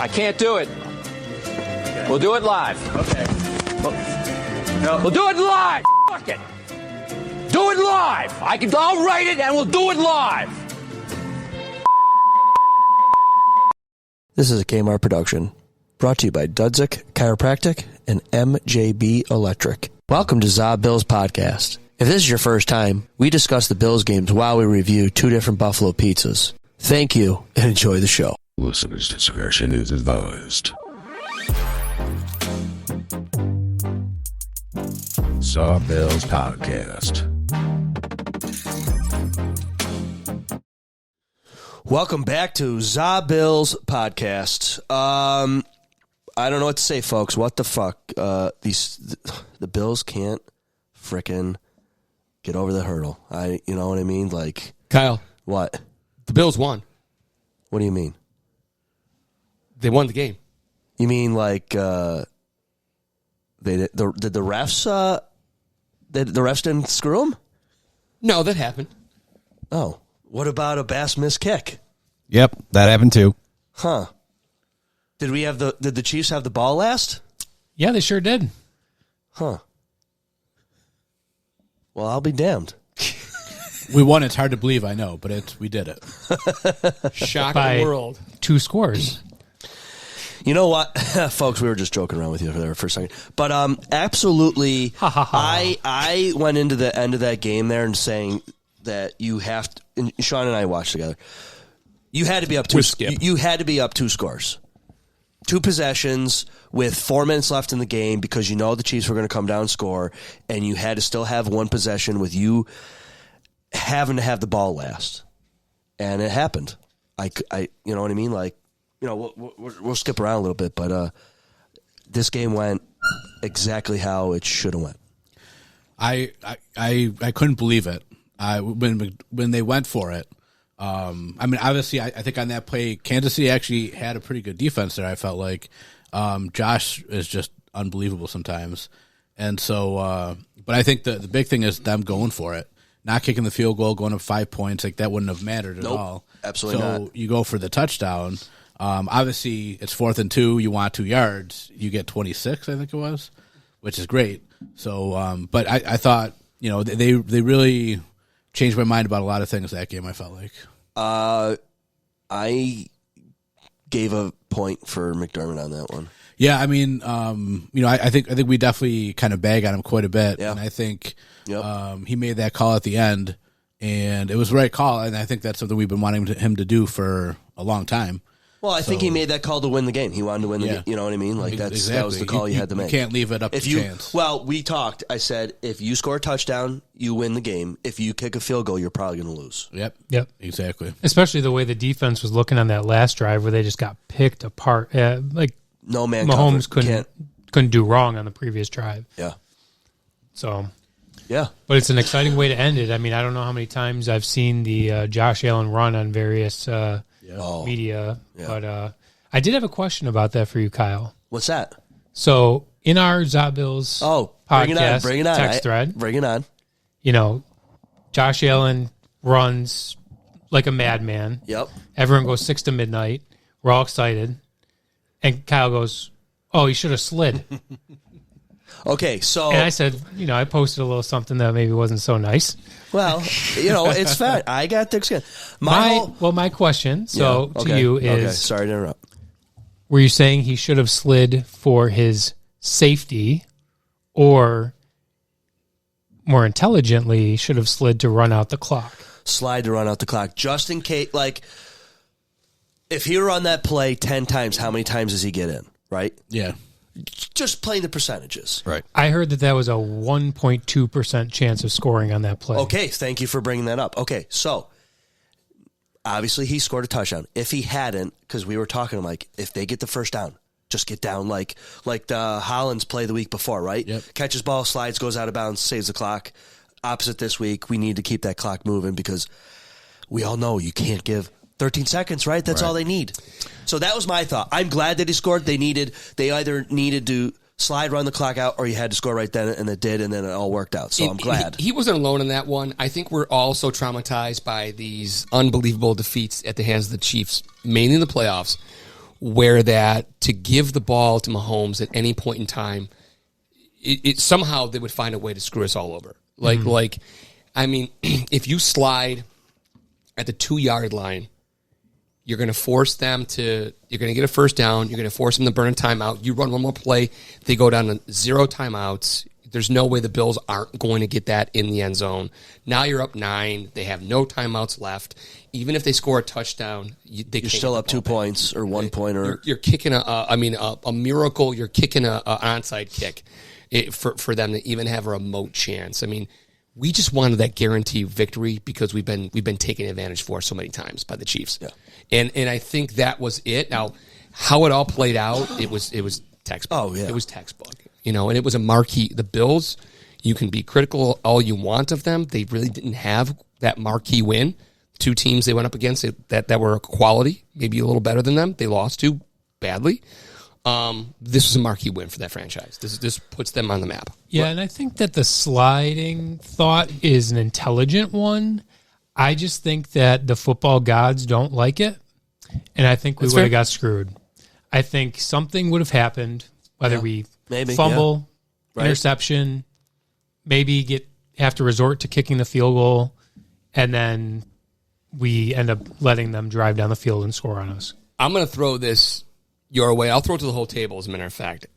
I can't do it. We'll do it live. Okay. We'll do it live. Fuck it. Do it live. I'll write it and we'll do it live. This is a Kmart production, brought to you by Dudzik Chiropractic and MJB Electric. Welcome to Zob Bills Podcast. If this is your first time, we discuss the Bills games while we review two different Buffalo pizzas. Thank you and enjoy the show. Listeners' discretion is advised. Zob Bills Podcast. Welcome back to Zob Bills Podcast. I don't know what to say, folks. What the fuck? The Bills can't frickin' get over the hurdle. You know what I mean? Like, Kyle, what? the Bills won. What do you mean? They won the game. You mean like did the refs the refs didn't screw them? No, that happened. Oh, what about a Bass miss kick? Yep, that happened too. Huh? Did the Chiefs have the ball last? Yeah, they sure did. Huh. Well, I'll be damned. We won. It's hard to believe, I know, but we did it. Shock By the world. 2 scores. You know what, folks? We were just joking around with you there for a second, but absolutely. I went into the end of that game there and saying that you have to. And Sean and I watched together. You had to be up two. You had to be up 2 scores, 2 possessions with 4 minutes left in the game because you know the Chiefs were going to come down and score, and you had to still have 1 possession with you having to have the ball last, and it happened. I you know what I mean? Like, you know, we'll skip around a little bit, but this game went exactly how it should have went. I couldn't believe it. When they went for it. I mean, obviously, I think on that play, Kansas City actually had a pretty good defense there. I felt like Josh is just unbelievable sometimes, and so. But I think the big thing is them going for it, not kicking the field goal, going up 5 points. Like that wouldn't have mattered at all. Absolutely so not. You go for the touchdown. Obviously, it's 4th and 2. You want 2 yards. You get 26, I think it was, which is great. So, but I thought, you know, they really changed my mind about a lot of things that game, I felt like. I gave a point for McDermott on that one. Yeah, I mean, you know, I think we definitely kind of bag on him quite a bit, yeah. And I think he made that call at the end, and it was the right call, and I think that's something we've been wanting him to do for a long time. Well, I think he made that call to win the game. He wanted to win the game. You know what I mean? Like that was the call you had to make. You can't leave it up to chance. Well, we talked. I said, if you score a touchdown, you win the game. If you kick a field goal, you're probably going to lose. Yep. Exactly. Especially the way the defense was looking on that last drive where they just got picked apart. Like no man Mahomes couldn't do wrong on the previous drive. Yeah. So. Yeah. But it's an exciting way to end it. I mean, I don't know how many times I've seen the Josh Allen run on various media, but I did have a question about that for you, Kyle. What's that? So in our Zob Bills podcast bring it on. Text thread, bring it on. You know, Josh Allen runs like a madman. Yep. Everyone goes 6 to midnight. We're all excited. And Kyle goes, oh, he should have slid. Okay, so... And I said, you know, I posted a little something that maybe wasn't so nice. Well, you know, it's fine. I got thick skin. My question, to you is... Okay, sorry to interrupt. Were you saying he should have slid for his safety, or more intelligently, should have slid to run out the clock? Slide to run out the clock, just in case, like, if he were on that play 10 times, how many times does he get in, right? Yeah. Just playing the percentages. Right. I heard that was a 1.2% chance of scoring on that play. Okay, thank you for bringing that up. Okay, so obviously he scored a touchdown. If he hadn't, because we were talking like, if they get the first down, just get down like the Hollins play the week before, right? Yep. Catches ball, slides, goes out of bounds, saves the clock. Opposite this week, we need to keep that clock moving because we all know you can't give 13 seconds, right? That's all they need. So that was my thought. I'm glad that he scored. They either needed to slide, run the clock out, or you had to score right then, and it did, and then it all worked out. So I'm glad. He wasn't alone in that one. I think we're all so traumatized by these unbelievable defeats at the hands of the Chiefs, mainly in the playoffs, where that to give the ball to Mahomes at any point in time, it somehow they would find a way to screw us all over. Like, I mean, if you slide at the 2-yard line, you're going to force them to. You're going to get a first down. You're going to force them to burn a timeout. You run one more play, they go down to 0 timeouts. There's no way the Bills aren't going to get that in the end zone. Now you're up 9. They have no timeouts left. Even if they score a touchdown, you're still up 2 points or 1 point. Or you're kicking a miracle. You're kicking an onside kick for them to even have a remote chance. I mean, we just wanted that guaranteed victory because we've been taken advantage for so many times by the Chiefs. Yeah. And I think that was it. Now, how it all played out, it was textbook. Oh yeah, it was textbook. And it was a marquee. The Bills, you can be critical all you want of them. They really didn't have that marquee win. 2 teams they went up against that were quality, maybe a little better than them. They lost to badly. This was a marquee win for that franchise. This puts them on the map. Yeah, and I think that the sliding thought is an intelligent one. I just think that the football gods don't like it, and I think we would have got screwed. I think something would have happened, whether we fumble, interception, maybe have to resort to kicking the field goal, and then we end up letting them drive down the field and score on us. I'm going to throw this your way. I'll throw it to the whole table, as a matter of fact.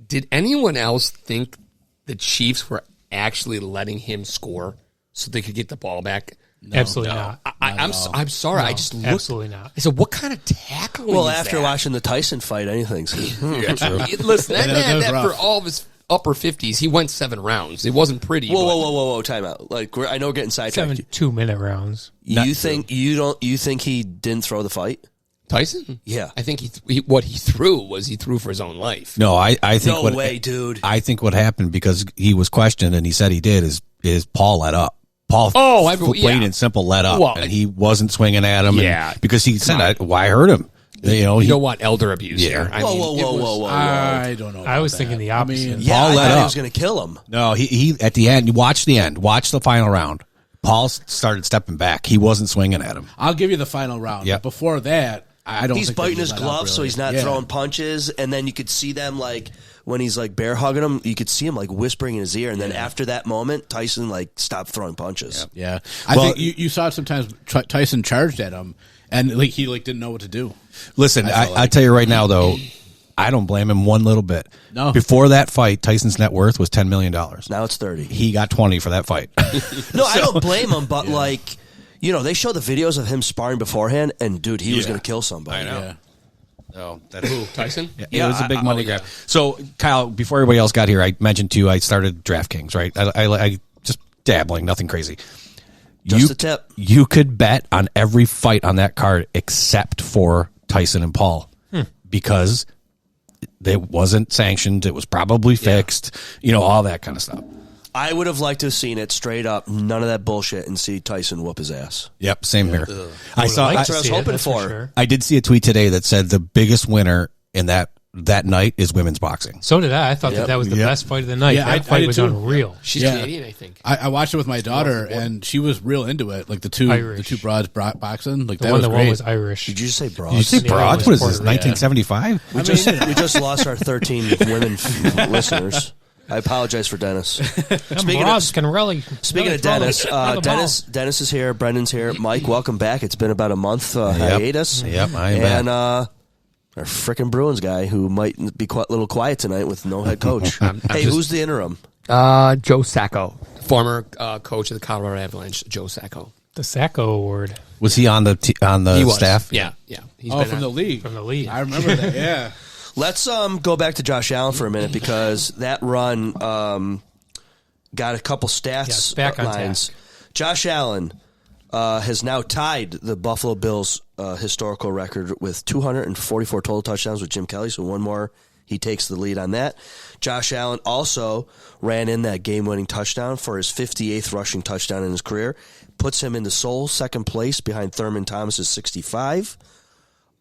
Did anyone else think the Chiefs were actually letting him score so they could get the ball back? No, absolutely not. I'm sorry. No, I just looked. Absolutely not. I said, what kind of tackling Well, is after that? watching the Tyson fight, anything's Listen, that man, for all of his upper 50s, he went 7 rounds. It wasn't pretty. Whoa, time out. Like, I know we're getting sidetracked. 7 2-minute rounds. You think he didn't throw the fight? Tyson? Yeah. I think what he threw for his own life. No, I think no way, dude. I think what happened, because he was questioned and he said he did, is Paul let up. Paul, plain and simple, let up, and he wasn't swinging at him. Yeah, because he said, "Why hurt him?" You don't want elder abuse here. Whoa. I don't know. I was thinking the opposite. Paul let up. He was going to kill him. No, he at the end. Watch the end. Watch the final round. Paul started stepping back. He wasn't swinging at him. I'll give you the final round. Yeah. But before that, I don't. He's think biting his let glove, up, really. so he's not throwing punches. And then you could see them when he's bear hugging him, you could see him whispering in his ear. And then after that moment, Tyson stopped throwing punches. Yeah. I think you saw sometimes Tyson charged at him, and he didn't know what to do. Listen, I tell you right now, though, I don't blame him one little bit. No. Before that fight, Tyson's net worth was $10 million. Now it's 30. He got 20 for that fight. No, I don't blame him, but they show the videos of him sparring beforehand, and dude, he was going to kill somebody. I know. Yeah. Oh, Tyson? Yeah, it was a big money grab. So, Kyle, before everybody else got here, I mentioned to you I started DraftKings, right? I just dabbling, nothing crazy. Just a tip. You could bet on every fight on that card except for Tyson and Paul because it wasn't sanctioned. It was probably fixed. All that kind of stuff. I would have liked to have seen it straight up, none of that bullshit, and see Tyson whoop his ass. Yep, same here. That's what I was hoping for. Sure. I did see a tweet today that said the biggest winner in that night is women's boxing. So did I. I thought that was the best fight of the night. Yeah, that I fight did was too. unreal. She's Canadian, I think. I watched it with my daughter, and she was real into it. The two broads boxing. The that one was great. was Irish. Did you just say broad? Did you say Yeah, broad? it was What is this, Puerto Rican. 1975? We just lost our 13 women listeners. I apologize for Dennis. Speaking of Dennis, Dennis is here. Brendan's here. Mike, welcome back. It's been about a month hiatus. Yep, I am and back. Our frickin' Bruins guy who might be a little quiet tonight with no head coach. Who's the interim? Joe Sacco, former coach of the Colorado Avalanche. Joe Sacco. The Sacco Award. Was he on the staff? Yeah. He's Oh, from the league. From the league. I remember that. Yeah. Let's go back to Josh Allen for a minute because that run got a couple stats back on lines. Josh Allen has now tied the Buffalo Bills historical record with 244 total touchdowns with Jim Kelly, so one more, he takes the lead on that. Josh Allen also ran in that game-winning touchdown for his 58th rushing touchdown in his career, puts him in the sole second place behind Thurman Thomas's 65.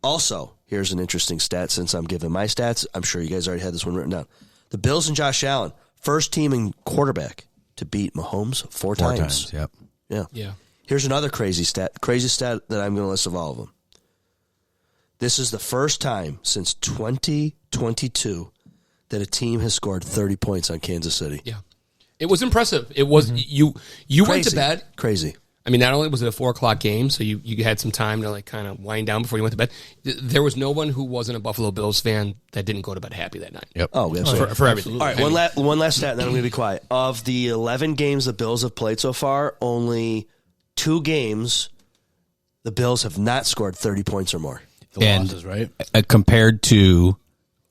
Also, here's an interesting stat since I'm giving my stats. I'm sure you guys already had this one written down. The Bills and Josh Allen, first team in quarterback to beat Mahomes four times. Yep. Yeah. Here's another crazy stat that I'm going to list of all of them. This is the first time since 2022 that a team has scored 30 points on Kansas City. Yeah. It was impressive. It was you went to bed. Crazy. I mean, not only was it a 4:00 game, so you had some time to like kind of wind down before you went to bed. There was no one who wasn't a Buffalo Bills fan that didn't go to bed happy that night. Yep. Oh, absolutely. For everything. All right, one last stat, and then I'm going to be quiet. Of the 11 games the Bills have played so far, only 2 games the Bills have not scored 30 points or more. The And- losses, right? Compared to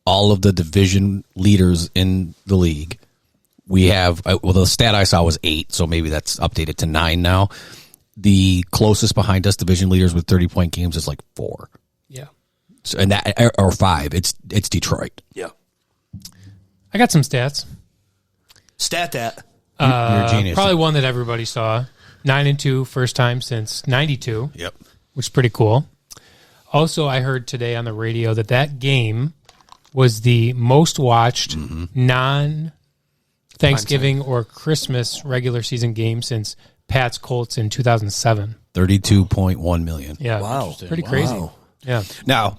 all of the division leaders in the league, we have, well, the stat I saw was 8, so maybe that's updated to 9 now. The closest behind us division leaders with 30-point games is like 4. Yeah. So, and that, or 5. It's Detroit. Yeah. I got some stats. Stat that. You're a genius. Probably one that everybody saw. 9-2, first time since 92. Yep. Which is pretty cool. Also, I heard today on the radio that game was the most watched non-Thanksgiving or Christmas regular season game since Pats Colts in 2007. 32.1 million. Yeah, Wow. pretty crazy. Wow. Yeah, Now,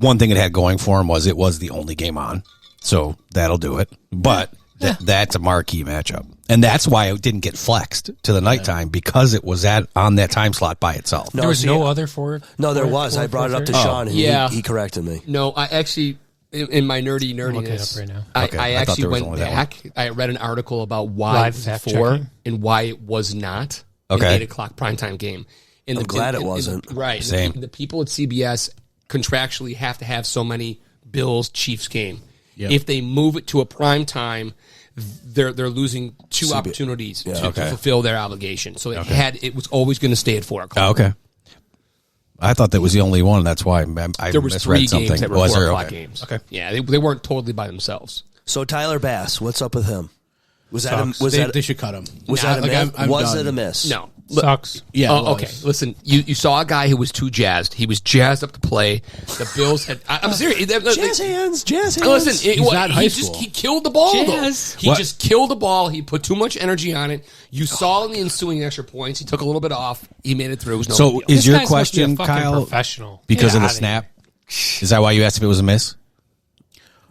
one thing it had going for him was it was the only game on, so that'll do it. But that's a marquee matchup, and that's why it didn't get flexed to the nighttime because it was on that time slot by itself. No, there was see, no other for. No, there was. I brought it up to Sean, and Yeah. he corrected me. No, I actually, in my looking it nerdiness, up right now. I Okay, I thought actually there was went only that back. I read an article about why Live it was fact 4 checking. and why it was not Okay. an 8:00 primetime game. And I'm glad it wasn't. Right. Same. The people at CBS contractually have to have so many Bills-Chiefs game. Yep. If they move it to a prime time, they're losing 2 opportunities to fulfill their obligation. So it was always going to stay at 4:00. Oh, okay. I thought that was the only one. That's why I There was misread 3 something. games that were Was 4 there? o'clock Okay. games. Okay. Yeah, they weren't totally by themselves. So Tyler Bass, what's up with him? Was that Sucks. They should cut him. was that a Like, miss? I'm Was done. it a miss? No. Sucks. Yeah. it Oh, okay. was. Listen, you saw a guy who was too jazzed. He was jazzed up to play. The Bills had. I'm serious. Jazz hands. Jazz hands. Listen, He's not in high school. he killed the ball. Jazz. Though. He just killed the ball. He put too much energy on it. You saw in the ensuing extra points. He took a little bit off. He made it through. It was no So big deal. is your This guy must be a question, fucking Kyle, professional. because Get of the outta snap? Is that why you asked if it was a miss?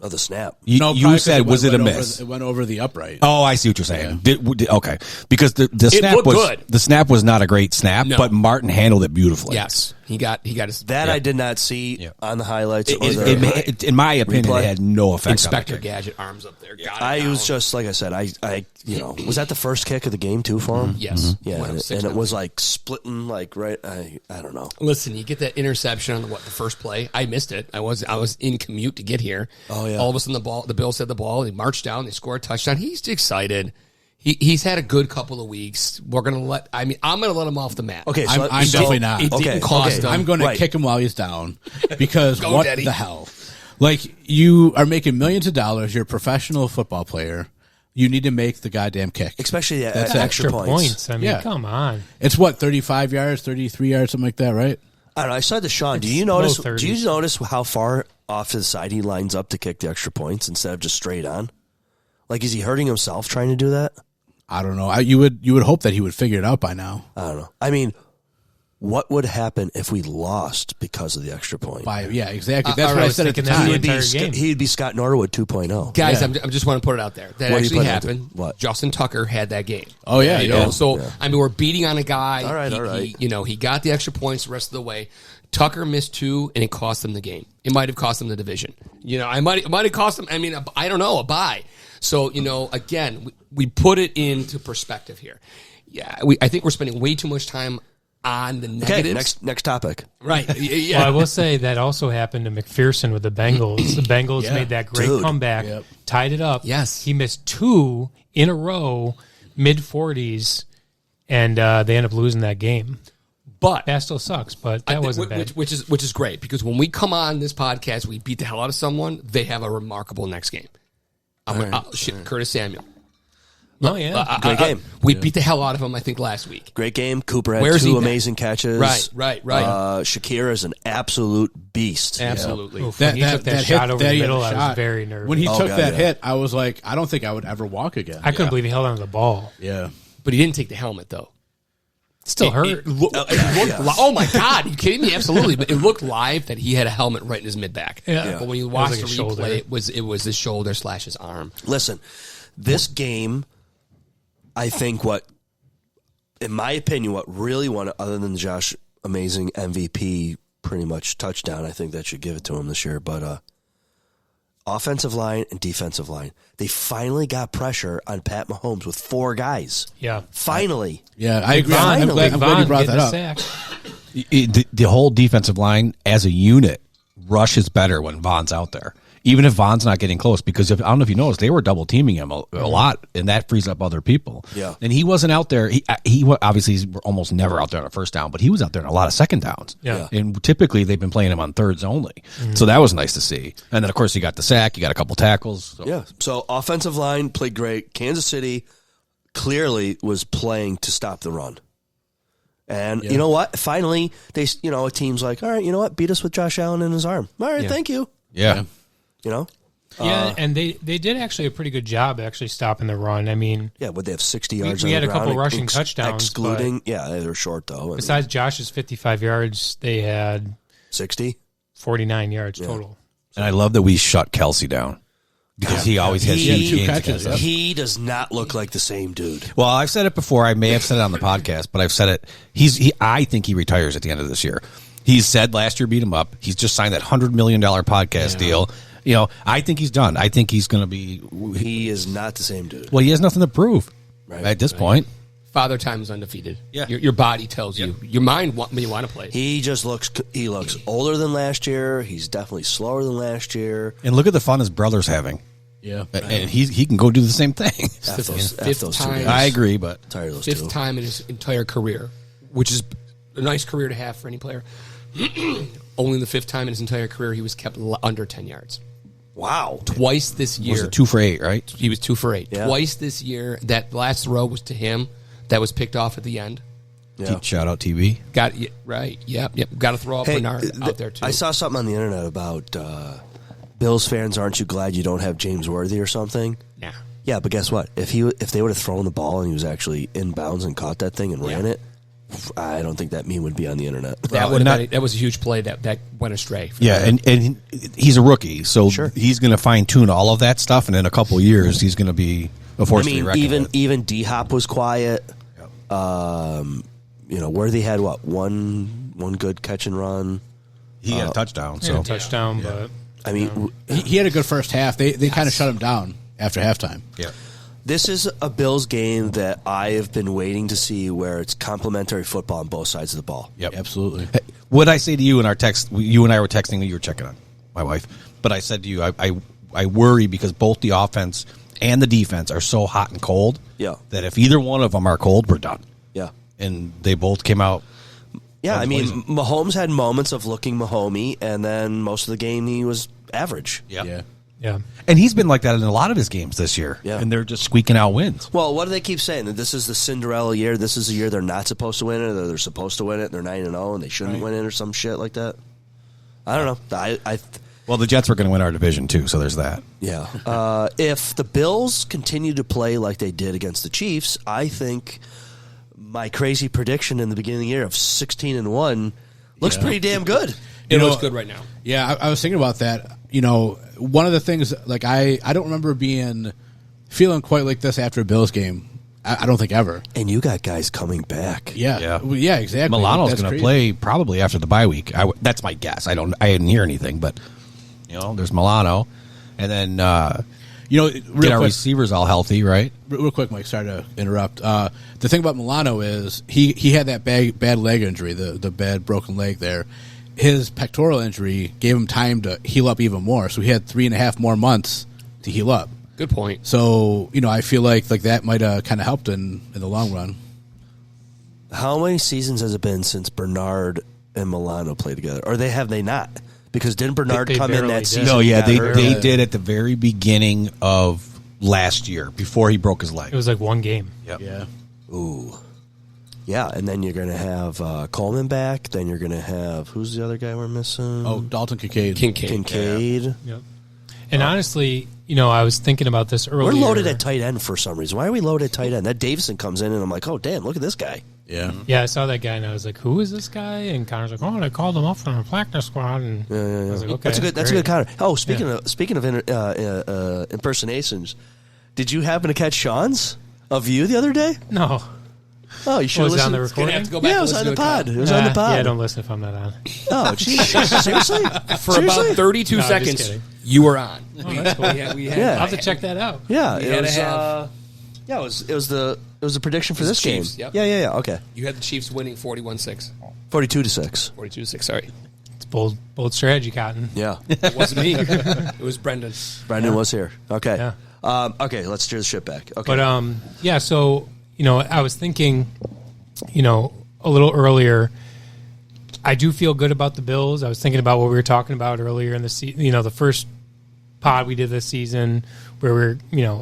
Oh, the snap. You, No, you probably 'cause said, was it a went miss? It went over the upright. Oh, I see what you're saying. Okay, because the snap looked was good. the snap was not a great snap, No. but Martin handled it beautifully. Yes, he got his That I did not see on the highlights. In my opinion, Replay? it had no effect. Inspector on the kick. Gadget arms up there. Got it I down. was just like I said. I was that the first kick of the game too for him? Yes. Yeah, Went up and, 6 it was like splitting like right. I don't know. Listen, you get that interception on the first play. I missed it. I was in commute to get here. Oh, yeah. All of a sudden the Bills had the ball. They marched down. They scored a touchdown. He's excited. He's had a good couple of weeks. I'm gonna let him off the mat. Okay, so I'm definitely not. It Okay, didn't cost okay. him. I'm going to Right. kick him while he's down because Go, what Daddy. the hell? Like, you are making millions of dollars. You're a professional football player. You need to make the goddamn kick. especially at That's extra points. I mean, Yeah. come on. It's what, 35 yards, 33 yards, something like that, right? I don't know. I said to Sean, do you low notice? Do 30s. you notice how far off to the side he lines up to kick the extra points instead of just straight on? Like, is he hurting himself trying to do that? I don't know. You would hope that he would figure it out by now. I don't know. I mean, what would happen if we lost because of the extra point? Yeah, exactly. That's all what right, I said at the thinking that time. the He'd be, entire game. he'd be Scott Norwood 2.0. Guys, Yeah. I'm just want to put it out there. That What do you actually put out there? happened. What? Justin Tucker had that game. Oh, yeah, You yeah. know, so I mean, we're beating on a guy. All right, he, all right. he got the extra points the rest of the way. Tucker missed 2, and it cost them the game. It might have cost them the division. It might have cost them. I mean, I don't know, a bye. So again, we put it into perspective here. Yeah, I think we're spending way too much time on the Okay, negatives. next topic. Right. Yeah. Well, I will say that also happened to McPherson with the Bengals. The Bengals Yeah. made that great Dude. comeback, Yep. tied it up. Yes. He missed 2 in a row, mid-40s, and they end up losing that game. But That still sucks, but that wasn't bad. which is great because when we come on this podcast, we beat the hell out of someone. They have a remarkable next game. Curtis Samuel. Oh, yeah. Great game. We beat the hell out of him, I think, last week. Great game. Cooper had Where's he 2 been? amazing catches. Right. Shakir is an absolute beast. Absolutely. Oof, when he took that shot over the he had middle, a I shot. was very nervous. When he Oh, took God, that yeah. hit, I was like, I don't think I would ever walk again. I couldn't believe he held on to the ball. Yeah. But he didn't take the helmet, though. Still hurt. It looked oh my God, are you kidding me? Absolutely. But it looked live that he had a helmet right in his mid back. Yeah. But when you It was watched like the a shoulder. replay, it was his shoulder / his arm. Listen, this game, I think in my opinion, what really won it, other than Josh amazing MVP pretty much touchdown, I think that should give it to him this year. But offensive line and defensive line, they finally got pressure on Pat Mahomes with 4 guys. Yeah. Finally. Yeah, I agree. Vaughn- I'm glad you Vaughn brought getting that a up. sack. The whole defensive line as a unit rushes better when Vaughn's out there. Even if Vaughn's not getting close, because I don't know if you noticed, they were double teaming him a lot, and that frees up other people. Yeah. And he wasn't out there. He obviously he's almost never out there on a first down, but he was out there in a lot of second downs. Yeah. And typically they've been playing him on thirds only, so that was nice to see. And then of course you got the sack, you got a couple tackles. So. Yeah. So offensive line played great. Kansas City clearly was playing to stop the run. And you know what? Finally, a team's like, all right, you know what? Beat us with Josh Allen in his arm. All right, thank you. Yeah. You know? Yeah, and they did actually a pretty good job actually stopping the run. I mean, Yeah, would they have 60 yards we on had the a couple ground, rushing touchdowns, excluding, they were short, though. I mean, besides Josh's 55 yards, they had 60? 49 yards total. And I love that we shut Kelsey down because he always has huge games catches, against us. He does not look like the same dude. Well, I've said it before. I may have said it on the podcast, but I've said it. I think he retires at the end of this year. He said last year beat him up. He's just signed that $100 million podcast deal. You know, I think he's done. I think he's going to be. He is not the same dude. Well, he has nothing to prove at this point. Father Time is undefeated. Yeah. Your body tells you. Your mind want to play. He just looks older than last year. He's definitely slower than last year. And look at the fun his brother's having. Yeah. And he can go do the same thing. Fifth those two time. guys. I agree, but Tired of those Fifth two. time in his entire career, which is a nice career to have for any player. Only the 5th time in his entire career he was kept under 10 yards. Wow. Twice this year. was it 2 for 8, right? He was 2 for 8. Yeah. Twice this year. That last throw was to him. That was picked off at the end. Yeah. Shout out TV. Got right. Yep. Got to throw up Bernard out there too. I saw something on the internet about Bills fans. Aren't you glad you don't have James Worthy or something? Nah. Yeah, but guess what? If they would have thrown the ball and he was actually inbounds and caught that thing and ran it, I don't think that meme would be on the internet. That was a huge play that went astray. Yeah, and he's a rookie, so he's going to fine tune all of that stuff, and in a couple years he's going to be a force to be reckoned with. Even D Hop was quiet. Worthy had one good catch and run. He had a touchdown. He had So a touchdown, but I mean, He had a good first half. They kind of shut him down after halftime. yeah. this is a Bills game that I have been waiting to see, where it's complementary football on both sides of the ball. Yep. Absolutely. What I say to you in our text, you and I were texting, you were checking on my wife, but I said to you, I worry because both the offense and the defense are so hot and cold that if either one of them are cold, we're done. Yeah. And they both came out. Yeah, I mean, Mahomes had moments of looking Mahomey, and then most of the game he was average. Yeah. yeah. And he's been like that in a lot of his games this year. Yeah. And they're just squeaking out wins. Well, what do they keep saying? That this is the Cinderella year? This is the year they're not supposed to win it, or they're supposed to win it, and they're 9-0, and they shouldn't win it, or some shit like that? I don't know. Well, the Jets were going to win our division, too, so there's that. Yeah. If the Bills continue to play like they did against the Chiefs, I think my crazy prediction in the beginning of the year of 16-1 looks pretty damn good. It looks good right now. Yeah, I was thinking about that. You know, one of the things, like, I don't remember feeling quite like this after a Bills game. I don't think ever. And you got guys coming back. Yeah, yeah, exactly. Milano's That's going to crazy. play probably after the bye week. That's my guess. I didn't hear anything, but there's Milano, and then real get our quick, receivers all healthy, right? real quick, Mike. Sorry to interrupt. The thing about Milano is he had that bad leg injury, the bad broken leg there. His pectoral injury gave him time to heal up even more, so he had 3.5 more months to heal up. Good point. So I feel like that might have kind of helped in the long run. How many seasons has it been since Bernard and Milano played together? Or have they not? Because didn't Bernard They come in barely that did. season? No, yeah, He got they hurt? did at the very beginning of last year before he broke his leg. It was like one game. Yep. Yeah. Ooh. Yeah, and then you're going to have Coleman back. Then you're going to have, who's the other guy we're missing? Oh, Dalton Kincaid. Kincaid. Yep. And honestly, I was thinking about this earlier. We're loaded at tight end for some reason. Why are we loaded at tight end? That Davison comes in, and I'm like, oh, damn, look at this guy. Yeah. Yeah, I saw that guy and I was like, "Who is this guy?" And Connor's like, "Oh, they called him up from the practice squad." And I was like, "Okay, That's a good Connor. Oh, speaking of impersonations, did you happen to catch Sean's of you the other day? No, Oh, you should was it on listen. the Gonna recording? have to go back Yeah, it and was listen on the to it, Kyle. pod. It was on the pod. Yeah, don't listen if I'm not on. Oh, jeez. Seriously? For about 32 No, I'm just seconds, kidding. you were on. Oh, that's cool. We had, Yeah. I'll have to check that out. Yeah, You it had was. to have- It was the prediction for It was this game. Chiefs, yep. Yeah. Okay, You had the Chiefs winning 41-6. 42-6. 42-6, sorry. It's bold strategy, Cotton. Yeah, It wasn't me. It was Brendan. Brendan was here. Okay. Yeah. Okay, let's steer the ship back. Okay. But yeah. So I was thinking, a little earlier. I do feel good about the Bills. I was thinking about what we were talking about earlier in the the first pod we did this season, where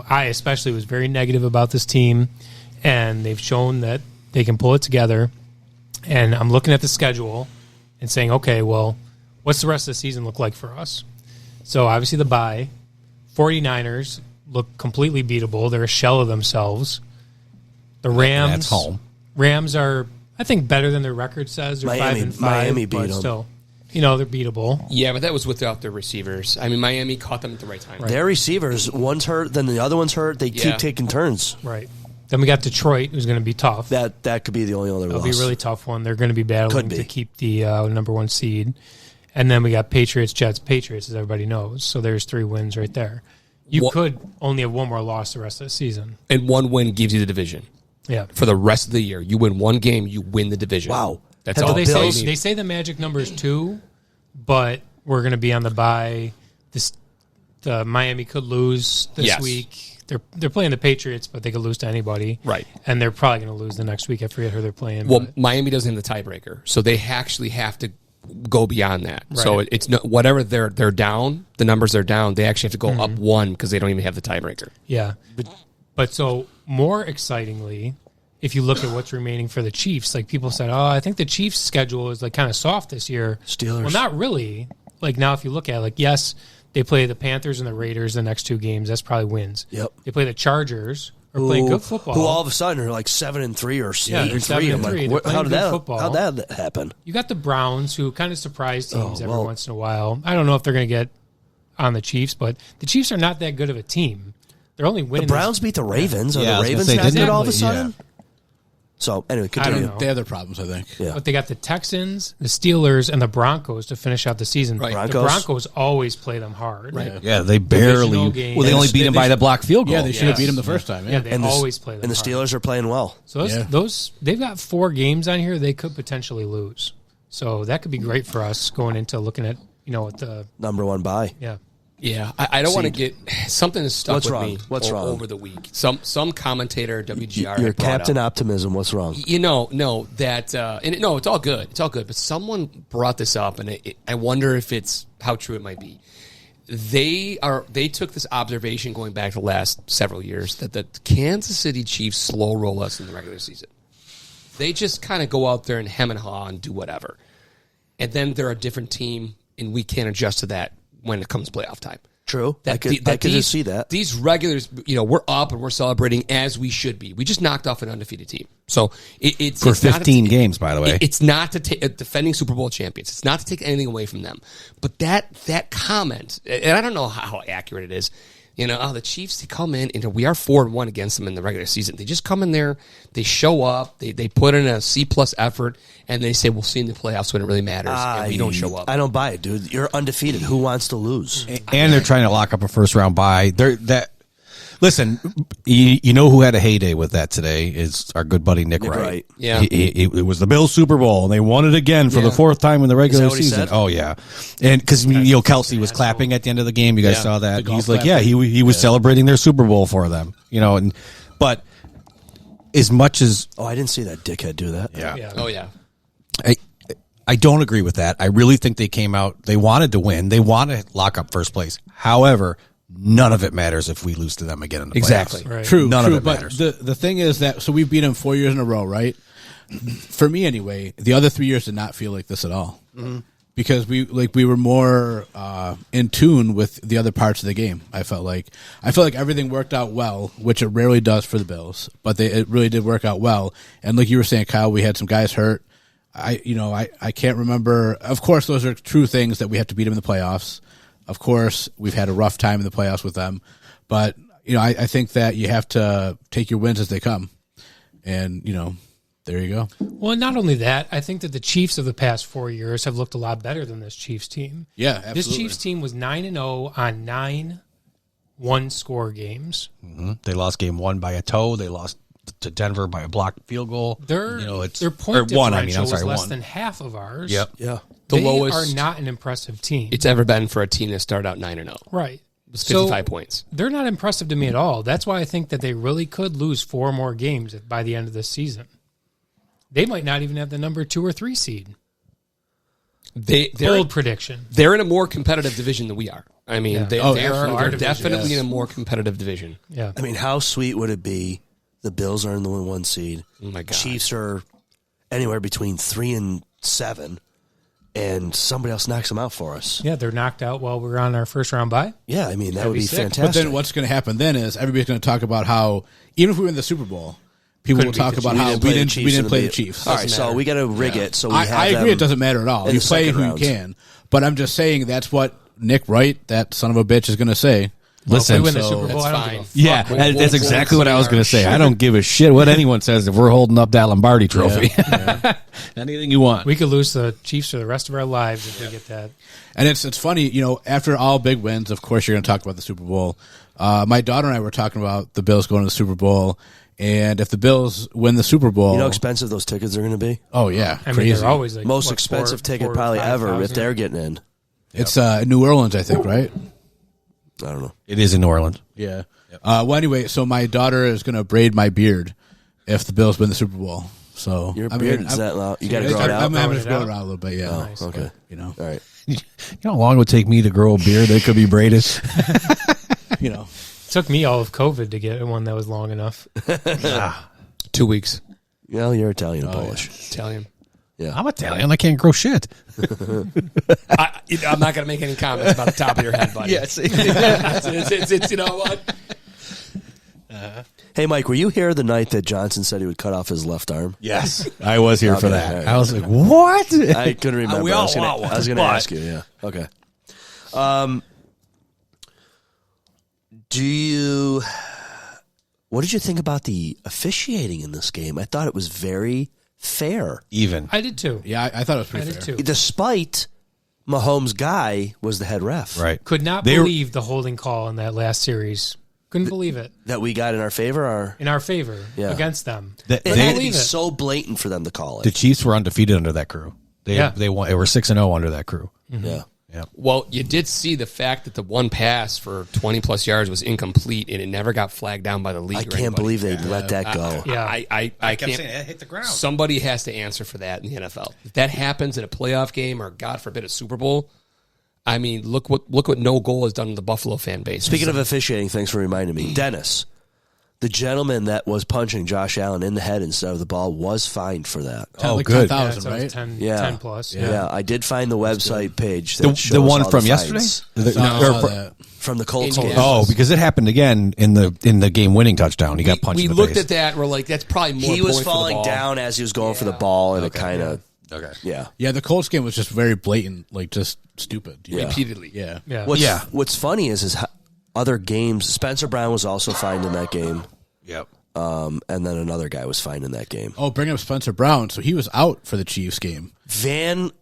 I especially was very negative about this team, and they've shown that they can pull it together. And I'm looking at the schedule and saying, okay, well, what's the rest of the season look like for us? So obviously the bye, 49ers look completely beatable. They're a shell of themselves. The Rams, That's home. Rams are, I think, better than their record says. They're Miami- 5-5, Miami beat but them. still, they're beatable. Yeah, but that was without their receivers. I mean, Miami caught them at the right time. Their receivers, one's hurt, then the other one's hurt. They Yeah. keep taking turns. Right. Then we got Detroit, who's going to be tough. That could be the only other It'll loss. be a really tough one. They're going to be battling Could be. to keep the number one seed. And then we got Patriots, Jets, Patriots, as everybody knows. So there's 3 wins right there. You could only have one more loss the rest of the season. And one win gives you the division. Yeah. For the rest of the year, you win one game, you win the division. Wow. That's Have all the They Bills- say, they say the magic number is 2, but we're going to be on the bye. The Miami could lose this Yes. week. They're playing the Patriots, but they could lose to anybody. Right. And they're probably going to lose the next week. I forget who they're playing. Well, but- Miami doesn't have the tiebreaker, so they actually have to go beyond that. Right. So it's no, whatever they're down, the numbers are down. They actually have to go Mm-hmm. up 1 because they don't even have the tiebreaker. Yeah. But so more excitingly, if you look at what's remaining for the Chiefs, like people said, oh, I think the Chiefs' schedule is like kind of soft this year. Steelers. Well, not really. Like now, if you look at it, like, yes, they play the Panthers and the Raiders the next 2 games. That's probably wins. Yep. They play the Chargers, who are playing good football. Who all of a sudden are like 7-3 or 8-3. Yeah, they're 7-3. I'm like, They're what- playing how did good that? football. How'd that happen? You got the Browns, who kind of surprise teams every well. once in a while. I don't know if they're going to get on the Chiefs, but the Chiefs are not that good of a team. They're only The winning. Browns beat the Ravens. Are Yeah, I the was gonna Ravens say, not didn't good all of a Exactly. sudden? So anyway, I don't continue. know. They have their problems, I think. Yeah. But they got the Texans, the Steelers, and the Broncos to finish out the season. Right. Broncos. The Broncos always play them hard. Right. Yeah, they barely. Divisional game. Well, they only beat him by the block field goal. Yeah, they should have Yes. beat him the first time. Yeah, Yeah. they And the- always play them And the hard. Steelers are playing well. So those they've got 4 games on here they could potentially lose. So that could be great for us going into looking at what the Number 1 bye. Yeah, I don't want to get something is stuck What's with wrong? me What's wrong? over the week. Some commentator WGR Your had brought Captain up, Optimism. What's wrong? no that no, it's all good, But someone brought this up, and I wonder if it's how true it might be. They took this observation going back to the last several years that the Kansas City Chiefs slow roll us in the regular season. They just kind of go out there and hem and haw and do whatever, and then they're a different team, and we can't adjust to that when it comes playoff time. True. I That could these- just see that. These regulars, we're up and we're celebrating as we should be. We just knocked off an undefeated team. So it's For it's not 15 games, by the way. It's not to take defending Super Bowl champions. It's not to take anything away from them. But that comment, and I don't know how accurate it is. The Chiefs, they come in and we are 4-1 against them in the regular season. They just come in there, they show up, they put in a C+ effort, and they say we'll see in the playoffs when it really matters, and we don't show up. I don't buy it, dude. You're undefeated. Who wants to lose? And they're trying to lock up a first round bye. Listen, you know who had a heyday with that today is our good buddy Nick Wright. Wright. Yeah. It was the Bills Super Bowl, and they won it again for the 4th time in the regular that what he season. said? Oh yeah, and because Kelsey was clapping at the end of the game, you guys Yeah. saw The that. golf He's like, clap. he was celebrating their Super Bowl for them, but as much as Oh, I didn't see that dickhead do that. Yeah. Oh yeah. I don't agree with that. I really think they came out. They wanted to win. They want to lock up first place. However, none of it matters if we lose to them again in the playoffs. Exactly. Right. True, None true. of it But matters. the thing is that so we've beat them 4 years in a row, right? For me, anyway, the other 3 years did not feel like this at all. because we were more in tune with the other parts of the game. I felt like everything worked out well, which it rarely does for the Bills, but it really did work out well. And like you were saying, Kyle, we had some guys hurt. I can't remember. Of course, those are true things that we have to beat them in the playoffs. Of course, we've had a rough time in the playoffs with them, but I think that you have to take your wins as they come, and there you go. Well, not only that, I think that the Chiefs of the past 4 years have looked a lot better than this Chiefs team. Yeah, absolutely. This Chiefs team was 9-0 on 9 one-score games. Mm-hmm. They lost game 1 by a toe. They lost to Denver by a blocked field goal. Their it's point or one. differential was less one. than half of ours. Yep. Yeah. They lowest are not an impressive team. it's ever been for a team to start out 9-0. Right. It's 55 points. They're not impressive to me at all. That's why I think that they really could lose 4 more games by the end of this season. They might not even have the number 2 or 3 seed. Bold prediction. They're in a more competitive division than we are. I mean, Yeah. they're definitely in a more competitive division. Yeah. I mean, how sweet would it be? The Bills are in the 1 seed. Oh my God. Chiefs are anywhere between 3 and 7, and somebody else knocks them out for us. Yeah, they're knocked out while we're on our first round bye. Yeah, I mean, that That'd would be be sick. fantastic. But then what's going to happen then is everybody's going to talk about how even if we win the Super Bowl, people will talk about how we didn't play the Chiefs. All right, so we got to rig it. So we I have agree. It doesn't matter at all. in You the play second who round. you can. But I'm just saying that's what Nick Wright, that son of a bitch, is going to say. Listen, if we win the so Super Bowl, I don't that's give a fuck. Yeah, that's exactly what I was going to say. I don't give a shit what anyone says if we're holding up that Lombardi trophy. Anything you want. We could lose the Chiefs for the rest of our lives if we get that. And it's funny, after all big wins, of course you're going to talk about the Super Bowl. My daughter and I were talking about the Bills going to the Super Bowl, and if the Bills win the Super Bowl, You know how expensive those tickets are going to be? oh yeah, I mean, crazy. they're always like Most what, expensive ticket 4 probably or ever if 5,000? they're getting in. It's New Orleans, I think, right? I don't know. It is in New Orleans. Yeah. Well, anyway, so my daughter is going to braid my beard if the Bills win the Super Bowl. So Your I mean, beard is I'm- that loud? You got to grow it I'm out? having Growing to it grow out? it out a little bit, yeah. Oh, Nice. okay. All right. You know how long it would take me to grow a beard that could be braided? It took me all of COVID to get one that was long enough. 2 weeks. Well, you're Italian and Polish. Italian. I'm Italian. I can't grow shit. I'm not going to make any comments about the top of your head, buddy. Yes. It's you know what? Hey, Mike, were you here the night that Johnson said he would cut off his left arm? Yes. I was here for Okay, that. all right. I was like, what? I couldn't remember. We I all was gonna- want one, I was going to but- ask you, yeah. Okay. What did you think about the officiating in this game? I thought it was very fair. Even. I did too. Yeah, I thought it was I pretty did fair. too. Despite Mahomes' guy was the head ref. Right. Could not They were- believe the holding call in that last series. Couldn't believe it. That we got in our favor? Or In our favor Yeah. against them. That- it they- had to be believe it. so blatant for them to call it. The Chiefs were undefeated under that crew. They were 6-0 under that crew. Yeah. Well, you did see the fact that the one pass for 20-plus yards was incomplete, and it never got flagged down by the league. I or can't anybody. believe they let that go. Yeah. I can't. it hit the ground. Somebody has to answer for that in the NFL. If that happens in a playoff game or, God forbid, a Super Bowl, I mean, look what no goal has done to the Buffalo fan base. Speaking of officiating, thanks for reminding me. Dennis, the gentleman that was punching Josh Allen in the head instead of the ball was fined for that. Like good. 10,000, so it was right? 10, Yeah. 10 plus. Yeah, I did find the website page. That The shows one all from the yesterday? fines. I saw that. From the Colts. Indiana. Oh, because it happened again in the game winning touchdown. He got punched we in the looked face. at that. We're like, that's probably more. He was point for the falling ball. down as he was going for the ball, and it kind of, Okay. yeah. Yeah, the Colts game was just very blatant, like just stupid. Yeah. repeatedly. Yeah. Yeah. What's funny is other games. Spencer Brown was also fined in that game, Yep. and then another guy was fined in that game. Oh, bring up Spencer Brown. So he was out for the Chiefs game. Vandermark,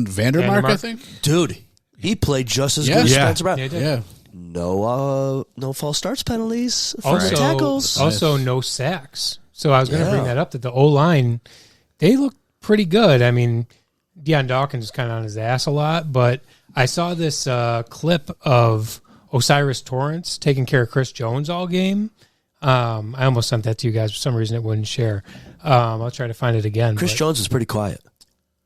Vandermark, I think. dude, he played just as Yeah. good as Yeah. Spencer Brown. Yeah, he did. Yeah. No false starts penalties for Also, tackles. also no sacks. So I was going to Yeah. bring that up that the O-line, they look pretty good. I mean, Deion Dawkins is kind of on his ass a lot, but I saw this clip of Osiris Torrance taking care of Chris Jones all game. I almost sent that to you guys. For some reason, it wouldn't share. I'll try to find it again. Chris but- Jones is pretty quiet.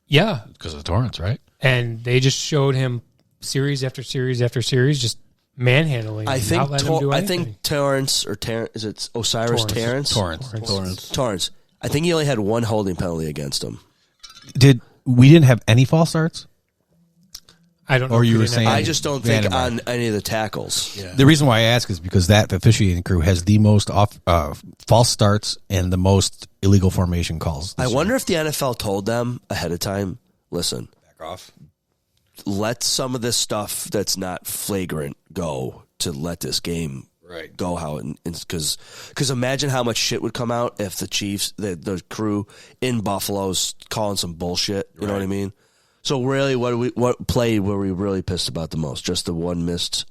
Yeah, Because of Torrance, right? and they just showed him series after series after series, just manhandling. I him, think not letting him do I anything. think Torrance or is it Osiris Torrance. Terrence? Torrance. I think he only had one holding penalty against him. We didn't have any false starts? I don't know. Or if you we were didn't saying- have- I just don't think Vandermeer. on any of the tackles. Yeah. The reason why I ask is because that officiating crew has the most false starts and the most illegal formation calls. I wonder if the NFL told them ahead of time, listen, Back off. let some of this stuff that's not flagrant go to let this game go how it because imagine how much shit would come out if the Chiefs, the crew in Buffalo's calling some bullshit. You know what I mean? So really, what play were we really pissed about the most? Just the one missed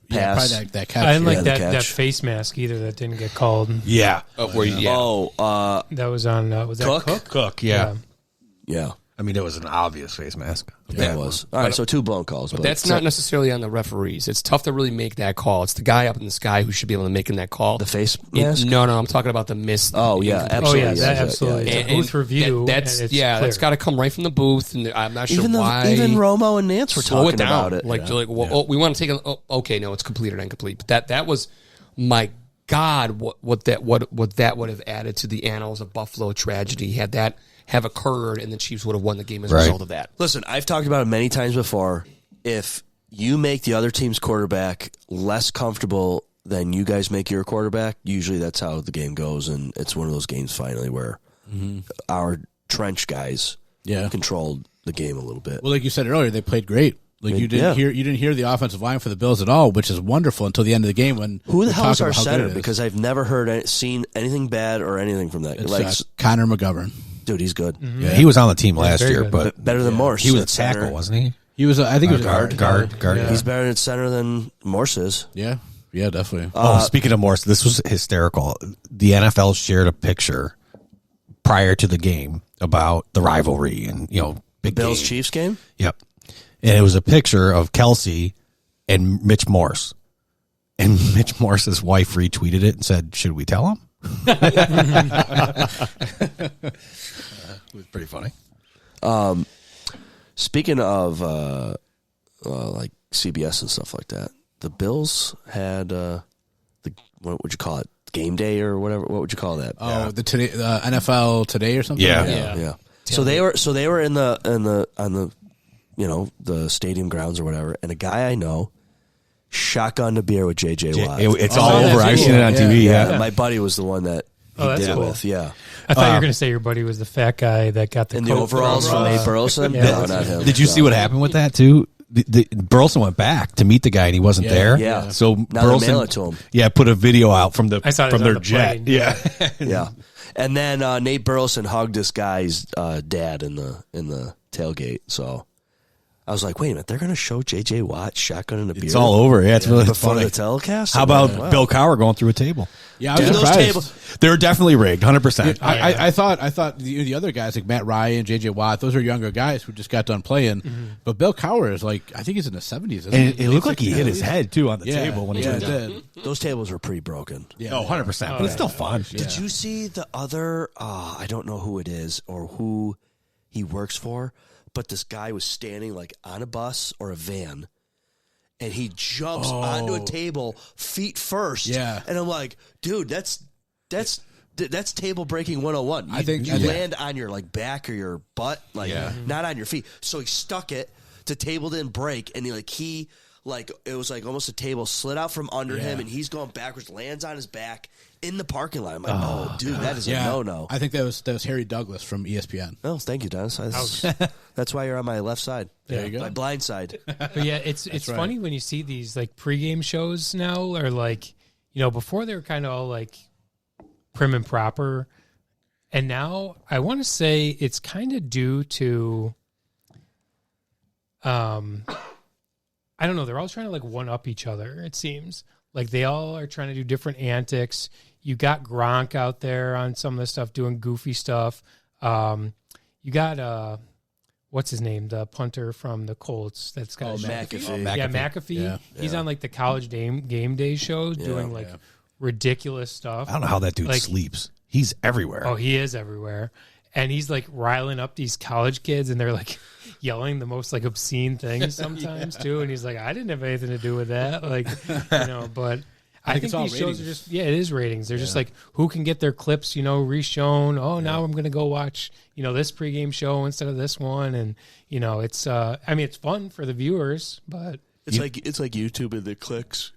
Yeah, pass. probably that catch. I didn't like the that catch. face mask either. That didn't get called. Yeah. Where you, yeah. Oh, That was on. Was that Cook? Cook? Cook, yeah. yeah, I mean, it was an obvious face mask. that was all right. So 2 blown calls, but That's not necessarily on the referees. It's tough to really make that call. It's the guy up in the sky who should be able to make that call. the face mask. No, I'm talking about the missed. Oh yeah, incomplete. absolutely. Oh yeah, that yeah, absolutely. yeah, It's yeah. a booth review. That's and it's yeah, clear. that's got to come right from the booth, and I'm not sure why. Even Romo and Nance were Slow talking it down. about it. Like, well, we want to take. Okay, no, it's complete or incomplete. But that was, my God, what that would have added to the annals of Buffalo tragedy had that have occurred, and the Chiefs would have won the game as a Right. result of that. Listen, I've talked about it many times before. If you make the other team's quarterback less comfortable than you guys make your quarterback, usually that's how the game goes, and it's one of those games finally where our trench guys controlled the game a little bit. Well, like you said earlier, they played great. Like you didn't hear the offensive line for the Bills at all, which is wonderful until the end of the game when Who the we're hell is talking our about how good center? it is. Because I've never seen anything bad or anything from that. It's Connor McGovern. Dude, he's good. Yeah, he was on the team last very year, good. but Better than Morse. he was a at center. tackle, wasn't he? He was, I think, he was a guard. Yeah. He's better at center than Morse is. Yeah, definitely. Speaking of Morse, this was hysterical. The NFL shared a picture prior to the game about the rivalry and big Bills game. Chiefs game? Yep, and it was a picture of Kelsey and Mitch Morse, and Mitch Morse's wife retweeted it and said, "Should we tell him?" It was pretty funny. Speaking of like CBS and stuff like that, the Bills had what would you call it? Game day or whatever? What would you call that? Oh, the NFL Today or something. Yeah. Yeah. So they were in the the stadium grounds or whatever, and a guy I know shotgunned a beer with JJ Watt. It's Oh, all that's over. I've cool. seen it on TV. Yeah. My buddy was the one that he that's did it cool. with. Yeah, I thought you were going to say your buddy was the fat guy that got the in the coat overalls from Nate Burleson. Yeah. No, not him. Did you see what happened with that too? The Burleson went back to meet the guy and he wasn't there. Yeah. So Now they Burleson, mail it to him. Yeah, put a video out from I saw it from on their the jet. plane. Yeah. Yeah, and then Nate Burleson hugged this guy's dad in the tailgate. So I was like, wait a minute, they're going to show JJ Watt shotgun in a beer. It's all over. Yeah, it's really before funny. the telecast. How about Wow. Bill Cowher going through a table? Yeah, I was Dude, those surprised. tables- They're definitely rigged, 100%. I thought the other guys like Matt Ryan, JJ Watt, those are younger guys who just got done playing. But Bill Cowher is like, I think he's in his 70s. isn't And he? it looked like he Late hit his 60s. head too on the Yeah, table when he yeah, went it down. did. Those tables were pretty broken. Yeah. Oh, 100%. But it's still fun. Did you see the other? I don't know who it is or who he works for, but this guy was standing like on a bus or a van, and he jumps onto a table feet first. Yeah. and I'm like, dude, that's table breaking 101. I think- you I think- land on your like back or your butt, like not on your feet. So he stuck it. The table didn't break, and he it was like almost a table slid out from under him, and he's going backwards, lands on his back in the parking lot. I'm like, oh, dude, that is a no. I think that was Harry Douglas from ESPN. Oh, thank you, Dennis. That's why you're on my left side. There you go. My blind side. But yeah, it's right. funny when you see these like pregame shows now, or like before they were kind of all like prim and proper, and now I want to say it's kind of due to, I don't know, they're all trying to like one up each other. It seems like they all are trying to do different antics. You got Gronk out there on some of the stuff doing goofy stuff. You got what's his name, the punter from the Colts that's got McAfee. Yeah, McAfee. Yeah. He's on like the college game day show doing like ridiculous stuff. I don't know how that dude Like- sleeps. He's everywhere. Oh, he is everywhere. And he's like riling up these college kids, and they're like yelling the most like obscene things sometimes too. And he's like, I didn't have anything to do with that. Like, but I think it's all these shows ratings. are just it is ratings. They're just like who can get their clips, reshown. Oh, now I'm going to go watch, this pregame show instead of this one, and it's it's fun for the viewers, but It's like YouTube and the clicks.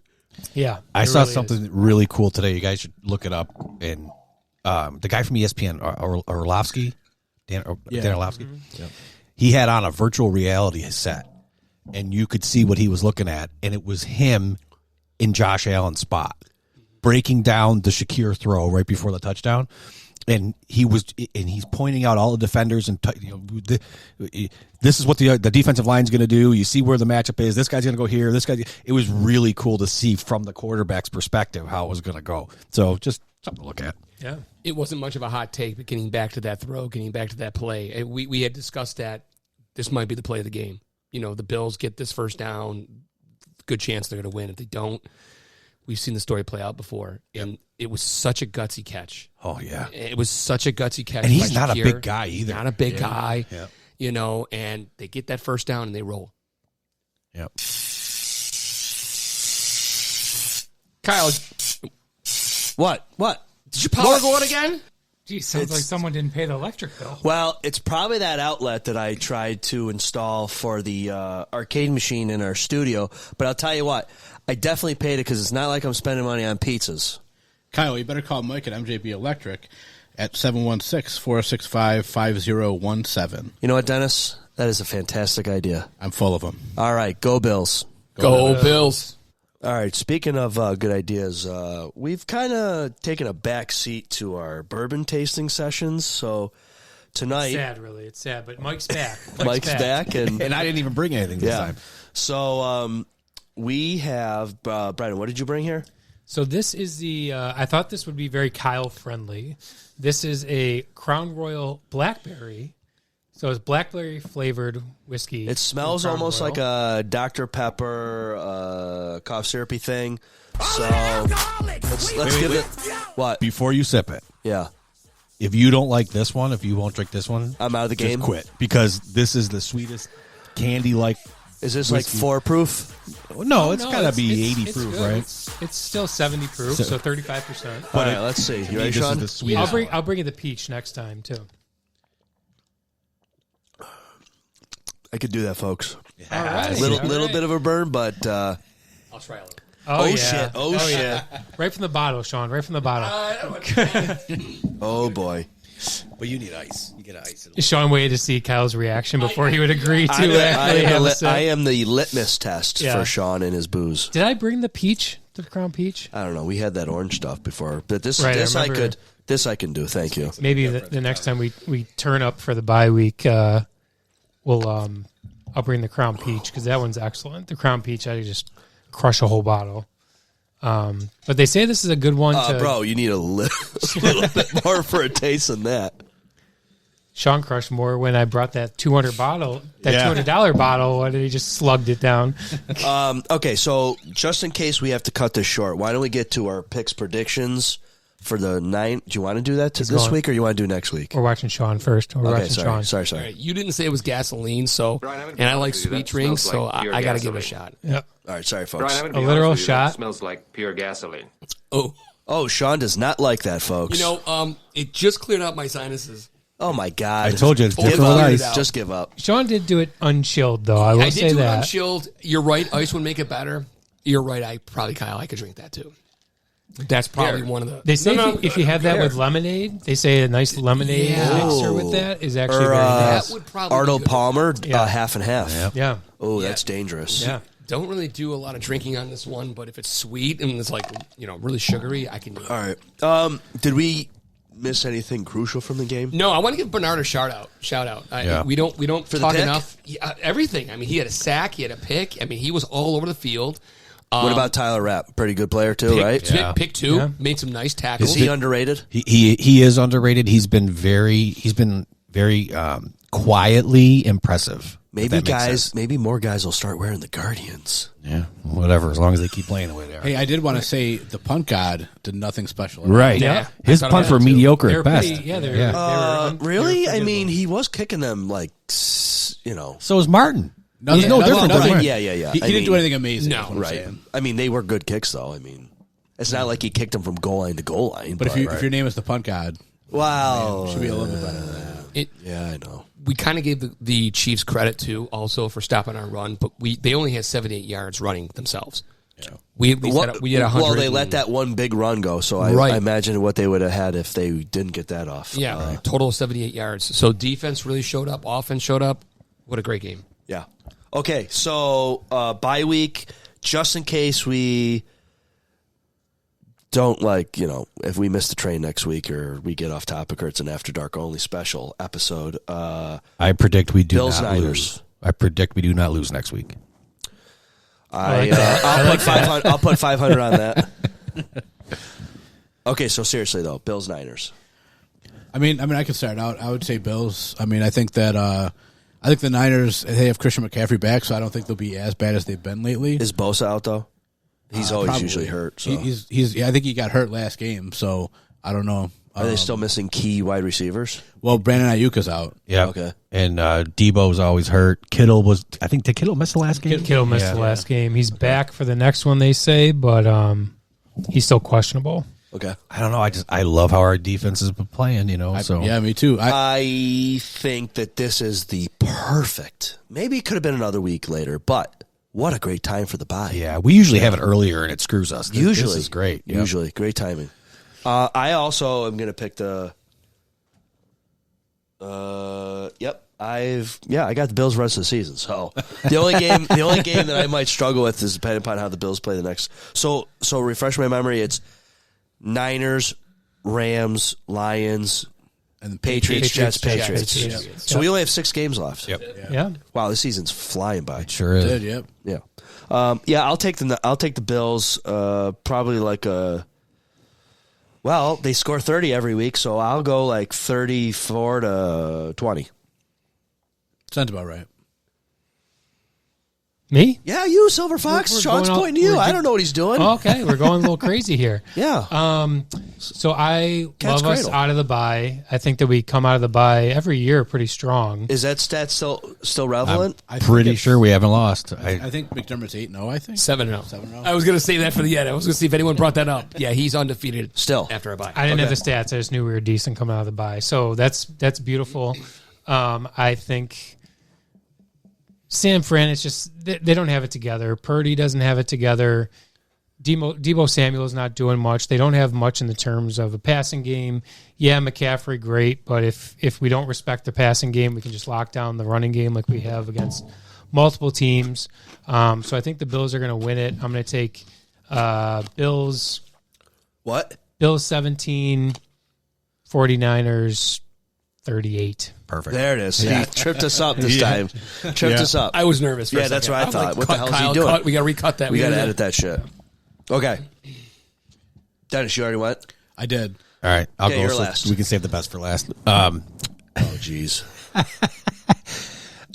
yeah, I it saw really is. something really cool today. You guys should look it up. And the guy from ESPN, Orlovsky, Dan Orlovsky, he had on a virtual reality set, and you could see what he was looking at, and it was him in Josh Allen's spot, breaking down the Shakir throw right before the touchdown. And he's pointing out all the defenders and this is what the defensive line is going to do. You see where the matchup is. This guy's going to go here. This guy. It was really cool to see from the quarterback's perspective how it was going to go. So just something to look at. Yeah. It wasn't much of a hot take, but getting back to that throw, getting back to that play, we had discussed that this might be the play of the game. The Bills get this first down, good chance they're going to win. If they don't, we've seen the story play out before, and it was such a gutsy catch. Oh yeah, It was such a gutsy catch. and he's by not a Shakir. big guy either. Not a big guy. Yeah. And they get that first down and they roll. Yep. Kyle, What? did your power go out again? Gee, sounds like someone didn't pay the electric bill. Well, it's probably that outlet that I tried to install for the arcade machine in our studio. But I'll tell you what, I definitely paid it because it's not like I'm spending money on pizzas. Kyle, you better call Mike at MJB Electric at 716-465-5017. You know what, Dennis? That is a fantastic idea. I'm full of them. All right, go Bills. Go Bills. All right, speaking of good ideas, we've kind of taken a back seat to our bourbon tasting sessions. So tonight, Sad, really. It's sad, but Mike's back. Mike's back, and And I didn't even bring anything this yeah. time. So we have Brian. What did you bring here? So this is the. I thought this would be very Kyle friendly. This is a Crown Royal Blackberry. So it's blackberry flavored whiskey. It smells from Crown almost Royal. like a Dr. Pepper cough syrupy thing. So let's give it. What? Before you sip it, Yeah, if you don't like this one, if you won't drink this one, I'm out of the just game. quit, because this is the sweetest candy-like. Is this like 4 proof? No, it's No, got to be 80 it's proof, good. right? It's still 70 proof, so 35%. All right, let's see. You ready, this Sean? is the sweetest. I'll bring you the peach next time too. I could do that, folks. All right, Little bit of a burn, but I'll try a little. Oh, yeah. shit. Oh, shit. Yeah. Right from the bottle, Sean. Right from the bottle. oh boy. But you need ice. You get ice. Sean waited to see Kyle's reaction before he would agree to actually have a sip. I am the litmus test Yeah. for Sean and his booze. Did I bring the peach, the Crown Peach? I don't know. We had that orange stuff before, but this Right, I this I remember. could. This I can do. Thank you. Maybe the next time we turn up for the bye week, I'll bring the Crown Peach because that one's excellent. The Crown Peach, I could just crush a whole bottle. But they say this is a good one to. Bro, you need a little bit more for a taste than that. Sean crushed more when I brought that $200 bottle, and he just slugged it down. Okay, so just in case we have to cut this short, why don't we get to our picks predictions for the 9? Do you want to do that this going. week, or you want to do next week? We're watching Sean first. We're Okay, watching Sean. sorry. All right, you didn't say it was gasoline, so and I like sweet drinks, so I got to give it a shot. Yep. All right, sorry, folks. Brian, I'm gonna A be literal honest with you, that shot. smells like pure gasoline. Oh, Sean does not like that, folks. It just cleared out my sinuses. Oh my God! I told you it's Give different with up. ice. Just give up. Sean did do it unchilled, though. I will I say did do that. it unchilled. You're right. Ice would make it better. You're right. Kyle, I could drink that too. That's probably one of the. They say if you have that with lemonade, they say a nice lemonade mixer with that is actually very nice. That would probably Arnold be good. Palmer, Yeah. half and half. Yeah. Oh, that's dangerous. Yeah. Don't really do a lot of drinking on this one, but if it's sweet and it's like really sugary, I can do it. All right. Did we miss anything crucial from the game? No, I want to give Bernard a shout out. Yeah. We don't the talk pick? enough. Everything. I mean, he had a sack, he had a pick. I mean, he was all over the field. What about Tyler Rapp? Pretty good player too, right? Pick two. Yeah. Made some nice tackles. Is he underrated? He is underrated. He's been very quietly impressive. if Maybe that makes sense. maybe more guys will start wearing the Guardians. Yeah, whatever. As long as they keep playing the way they are. Hey, I did want to say the punt god did nothing special. Right. Yeah. His I thought punts about were that, too. mediocre They were at best. pretty, they were Really? I forgettable. mean, he was kicking them like, So is Martin. Nothing, He's no nothing- different. nothing- from Martin. yeah. He didn't do anything amazing. No. is what I'm Right. saying. I mean, they were good kicks, though. I mean, It's not like he kicked him from goal line to goal line. But if your name is the punt god, wow, it should be a little bit better than that. Yeah, I know. We kind of gave the Chiefs credit too, also for stopping our run, but they only had 78 yards running themselves. Yeah. We had 100. Well, they let that one big run go, so I imagine what they would have had if they didn't get that off. Yeah, total of 78 yards. So defense really showed up. Offense showed up. What a great game. Yeah. Okay, so bye week, just in case we don't if we miss the train next week or we get off topic or it's an After Dark only special episode. I predict we do Bills not Niners. lose. I predict we do not lose next week. I'll put 500 on that. Okay, so seriously though, Bills Niners. I mean, I could start out. I would say Bills. I mean, I think that the Niners, they have Christian McCaffrey back, so I don't think they'll be as bad as they've been lately. Is Bosa out though? He's always Probably. usually hurt. So. I think he got hurt last game, so I don't know. Are they still missing key wide receivers? Well, Brandon Ayuk is out. Yeah. Okay. And Debo's always hurt. Did Kittle miss the last game? Kittle missed the last game. He's back for the next one, they say, but he's still questionable. Okay. I don't know. I love how our defense has been playing, so. Yeah, me too. I think that this is the perfect. Maybe it could have been another week later, but what a great time for the bye. Yeah, we usually have it earlier and it screws us. This is great. Yep. Usually. Great timing. I also am going to pick the. Yep. I got the Bills rest of the season. So the only game that I might struggle with is depending upon how the Bills play the next. So refresh my memory. It's Niners, Rams, Lions, and the Patriots, Jets, Patriots. Yep. So we only have 6 games left. Yep. Yeah. Wow, this season's flying by. It sure is. Did, yep. Yeah. I'll take the Bills. Probably like a. Well, they score 30 every week, so I'll go like 34-20. Sounds about right. Me? Yeah, you, Silver Fox. We're Sean's going pointing to you. I don't know what he's doing. Oh, okay, we're going a little crazy here. Yeah. So I Cat's love us cradle. out of the bye. I think that we come out of the bye every year pretty strong. Is that stat still relevant? I think Pretty it's- sure we haven't lost. I think McDermott's 8-0, I think. 7-0. 7-0. I was going to say that for the end. I was going to see if anyone brought that up. Yeah, he's undefeated Still. after a bye. I didn't have the stats. I just knew we were decent coming out of the bye. So that's beautiful. I think San Fran, it's just they don't have it together. Purdy doesn't have it together. Debo Samuel's not doing much. They don't have much in the terms of a passing game. Yeah, McCaffrey, great, but if we don't respect the passing game, we can just lock down the running game like we have against multiple teams. So I think the Bills are going to win it. I'm going to take Bills. What? Bills 17, 49ers 38. Perfect. There it is. He tripped us up this time. Tripped us up. I was nervous for a Yeah, that's second. what I was thought. like, What the hell is he Kyle, doing? We got to recut that. We got to gotta- edit that shit. Okay. Dennis, you already went? I did. All right, I'll Okay, go. you're So last. we can save the best for last. Oh, jeez.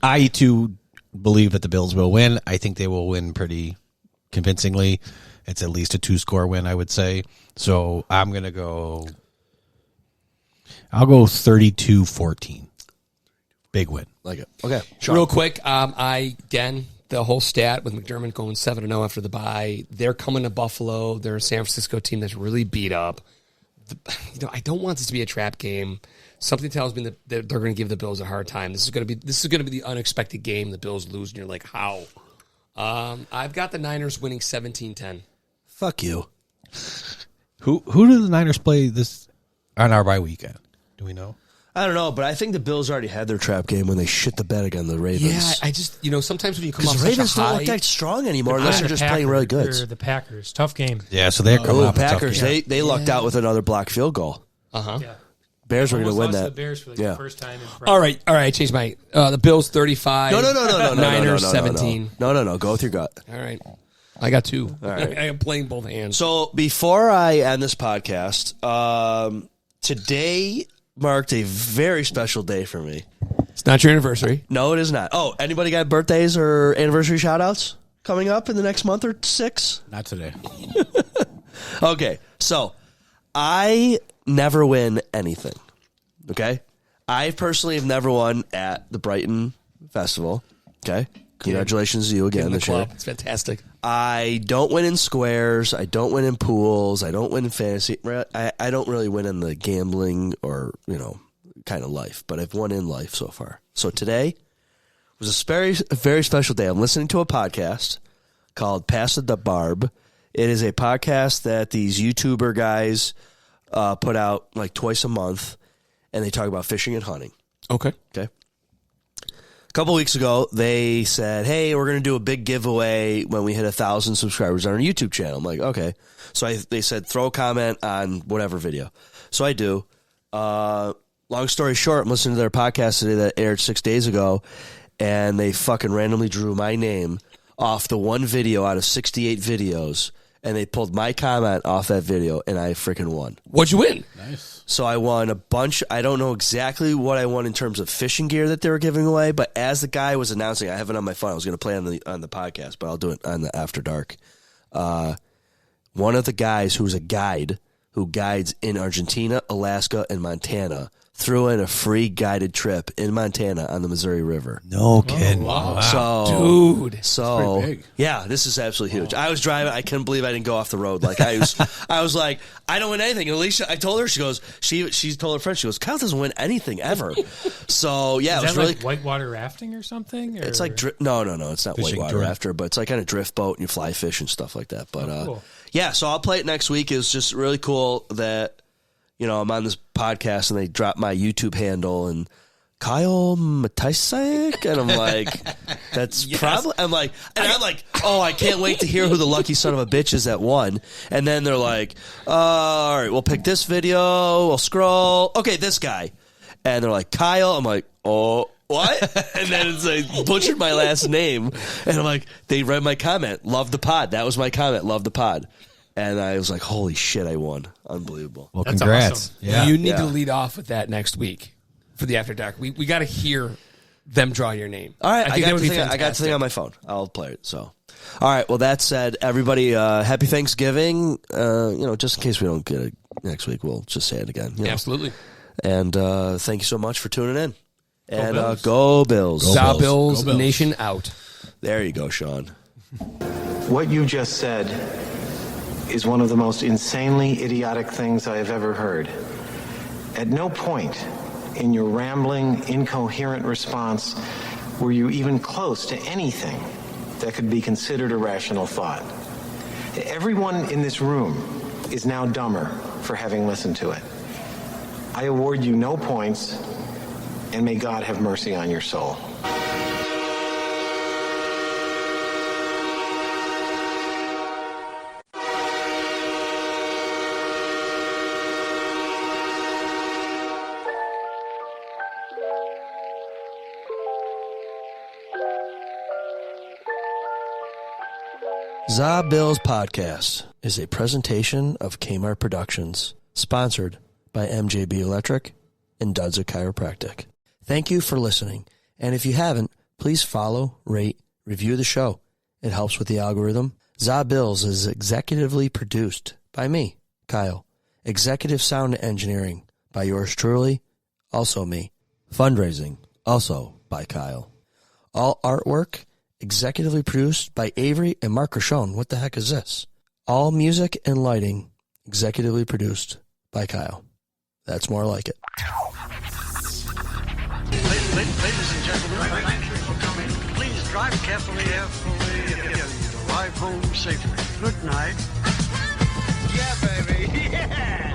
I too believe that the Bills will win. I think they will win pretty convincingly. It's at least a 2-score win, I would say. So I'm gonna go. I'll go 32-14. Big win. Like it. Okay. Sean. Real quick, the whole stat with McDermott going 7-0 after the bye. They're coming to Buffalo. They're a San Francisco team that's really beat up. I don't want this to be a trap game. Something tells me that they're going to give the Bills a hard time. This is going to be the unexpected game. The Bills lose, and you're like, how? I've got the Niners winning 17-10. Fuck you. Who do the Niners play this on our bye weekend? Do we know? I don't know, but I think the Bills already had their trap game when they shit the bed against the Ravens. Yeah, I just, sometimes when you come off Because such a Ravens don't high, look that strong anymore unless they're just playing really good. The Packers. Tough game. Yeah, so they're coming Oh, off a tough Packers, game. they lucked out with another block field goal. Yeah. Bears were going to Almost win lost that. the Bears for the first time in forever. all right, I changed my the Bills 35. No. Niners no, 17. No. Go with your gut. All right, I got 2. All right. I am playing both hands. So before I end this podcast, today marked a very special day for me. It's not your anniversary. No, it is not. Oh, anybody got birthdays or anniversary shout-outs coming up in the next month or 6? Not today. Okay, so I never win anything, okay? I personally have never won at the Brighton Festival, okay? Congratulations to you again this year. It's fantastic. I don't win in squares. I don't win in pools. I don't win in fantasy. I don't really win in the gambling or, kind of life, but I've won in life so far. So today was a very special day. I'm listening to a podcast called Pass the Barb. It is a podcast that these YouTuber guys put out like twice a month, and they talk about fishing and hunting. Okay. A couple weeks ago, they said, hey, we're going to do a big giveaway when we hit 1,000 subscribers on our YouTube channel. I'm like, okay. So they said, throw a comment on whatever video. So I do. Long story short, I'm listening to their podcast today that aired 6 days ago, and they fucking randomly drew my name off the one video out of 68 videos, and they pulled my comment off that video, and I freaking won. What'd you win? Nice. So I won a bunch. I don't know exactly what I won in terms of fishing gear that they were giving away, but as the guy was announcing, I have it on my phone. I was going to play on the podcast, but I'll do it on the After Dark. One of the guys who's a guide who guides in Argentina, Alaska, and Montana threw in a free guided trip in Montana on the Missouri River. No kidding. wow. So, Dude. so pretty big. yeah, this is absolutely huge. I was driving. I couldn't believe I didn't go off the road. Like I was like, I don't win anything. And Alicia, I told her, she goes, she told her friend, she goes, Kyle doesn't win anything ever. So yeah, Is it was that really. like whitewater rafting or something? Or? It's like no, it's not Fishing whitewater drift. after, but it's like kind of drift boat and you fly fish and stuff like that. But cool. yeah, so I'll play it next week. It was just really cool that I'm on this podcast and they drop my YouTube handle and Kyle Matisek, and I'm like, that's probably. I'm like, oh, I can't wait to hear who the lucky son of a bitch is that won. And then they're like, all right, we'll pick this video. We'll scroll. Okay, this guy. And they're like, Kyle. I'm like, oh. What? And then it's like butchered my last name, and I'm like, they read my comment, love the pod. That was my comment, love the pod, and I was like, holy shit, I won, unbelievable. Well, That's congrats. awesome. Yeah. You need Yeah. to lead off with that next week for the After Dark. We got to hear them draw your name. All right, I think that got would the be thing. I got the fantastic. thing on my phone. I'll play it. So, all right. Well, that said, everybody, happy Thanksgiving. Just in case we don't get it next week, we'll just say it again. Absolutely. And thank you so much for tuning in. And Bills. Go Bills. Saw Bills. Bills Go Bills. Nation out. There you go, Sean. What you just said is one of the most insanely idiotic things I have ever heard. At no point in your rambling, incoherent response were you even close to anything that could be considered a rational thought. Everyone in this room is now dumber for having listened to it. I award you no points, and may God have mercy on your soul. Za Bills Podcast is a presentation of Kmart Productions, sponsored by MJB Electric and Dudza Chiropractic. Thank you for listening, and if you haven't, please follow, rate, review the show. It helps with the algorithm. Za Bills is executively produced by me, Kyle. Executive sound engineering by yours truly, also me. Fundraising, also by Kyle. All artwork executively produced by Avery and Mark Rochon. What the heck is this? All music and lighting executively produced by Kyle. That's more like it. Ladies and gentlemen, thank you for coming. Please drive carefully. Arrive home safely. Good night. Yeah, baby. Yeah.